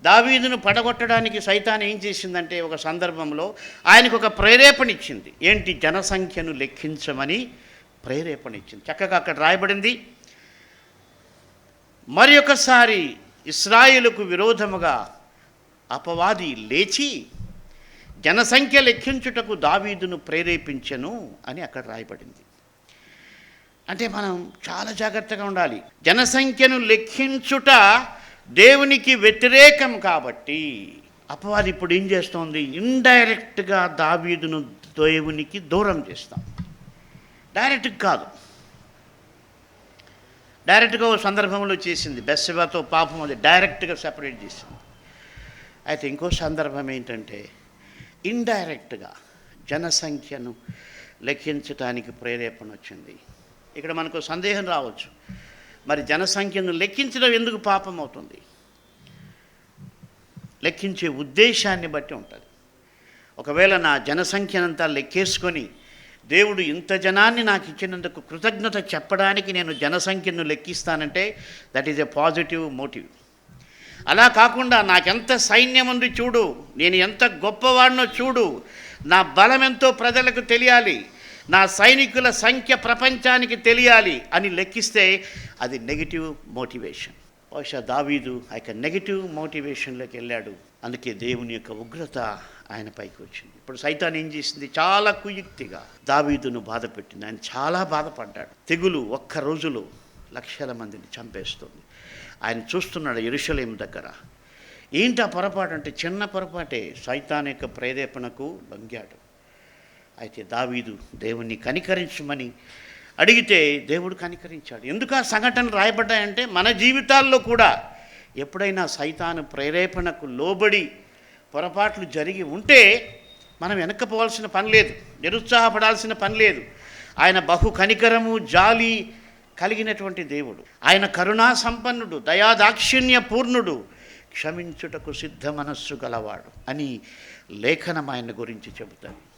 దావీదును పడగొట్టడానికి సైతాన్ ఏం చేసిందంటే ఒక సందర్భంలో ఆయనకు ఒక ప్రేరేపణ ఇచ్చింది. ఏంటి? జనసంఖ్యను లెక్కించమని ప్రేరేపణ ఇచ్చింది. చక్కగా అక్కడ రాయబడింది, మరి ఒకసారి ఇశ్రాయేలుకు విరోధముగా అపవాది లేచి జనసంఖ్య లెక్కించుటకు దావీదును ప్రేరేపించెను అని అక్కడ రాయబడింది. అంటే మనం చాలా జాగ్రత్తగా ఉండాలి. జనసంఖ్యను లెక్కించుట దేవునికి వ్యతిరేకం కాబట్టి అపవాది ఇప్పుడు ఏం చేస్తోంది? ఇండైరెక్ట్గా దావీదును దేవునికి దూరం చేస్తాం. డైరెక్ట్గా కాదు. డైరెక్ట్గా ఓ సందర్భంలో చేసింది, బెత్షెబతో పాపం, అది డైరెక్ట్గా సెపరేట్ చేసింది. అయితే ఇంకో సందర్భం ఏంటంటే ఇండైరెక్ట్గా జనసంఖ్యను లెక్కించడానికి ప్రేరేపణ వచ్చింది. ఇక్కడ మనకు సందేహం రావచ్చు, మరి జనసంఖ్యను లెక్కించడం ఎందుకు పాపం అవుతుంది? లెక్కించే ఉద్దేశాన్ని బట్టి ఉంటుంది. ఒకవేళ నా జనసంఖ్యనంతా లెక్కేసుకొని దేవుడు ఇంత జనాన్ని నాకు ఇచ్చినందుకు కృతజ్ఞత చెప్పడానికి నేను జనసంఖ్యను లెక్కిస్తానంటే that is a positive motive. అలా కాకుండా నాకెంత సైన్యం ఉంది చూడు, నేను ఎంత గొప్పవాడినో చూడు, నా బలం ఎంతో ప్రజలకు తెలియాలి, నా సైనికుల సంఖ్య ప్రపంచానికి తెలియాలి అని లెక్కిస్తే అది నెగిటివ్ మోటివేషన్. బహుశా దావీదు ఆ యొక్క నెగిటివ్ మోటివేషన్లోకి వెళ్ళాడు. అందుకే దేవుని యొక్క ఉగ్రత ఆయన పైకి వచ్చింది. ఇప్పుడు సైతాన్ ఏం చేసింది? చాలా కుయుక్తిగా దావీదును బాధ పెట్టింది. ఆయన చాలా బాధపడ్డాడు. తెగులు ఒక్క రోజులో లక్షల మందిని చంపేస్తుంది. ఆయన చూస్తున్నాడు యెరూషలేము దగ్గర. ఏంటి ఆ పొరపాటు? అంటే చిన్న పొరపాటే, సైతాన్ యొక్క ప్రేరేపణకు లొంగాడు. అయితే దావీదు దేవుణ్ణి కనికరించమని అడిగితే దేవుడు కనికరించాడు. ఎందుకు ఆ సంఘటనలు రాయబడ్డాయంటే మన జీవితాల్లో కూడా ఎప్పుడైనా సైతాను ప్రేరేపణకు లోబడి పొరపాట్లు జరిగి ఉంటే మనం వెనక్కపోవాల్సిన పని లేదు, నిరుత్సాహపడాల్సిన పని లేదు. ఆయన బహు కనికరము జాలి కలిగినటువంటి దేవుడు. ఆయన కరుణా సంపన్నుడు, దయాదాక్షిణ్య పూర్ణుడు, క్షమించుటకు సిద్ధ మనస్సు గలవాడు అని లేఖనం ఆయన గురించి చెబుతాడు.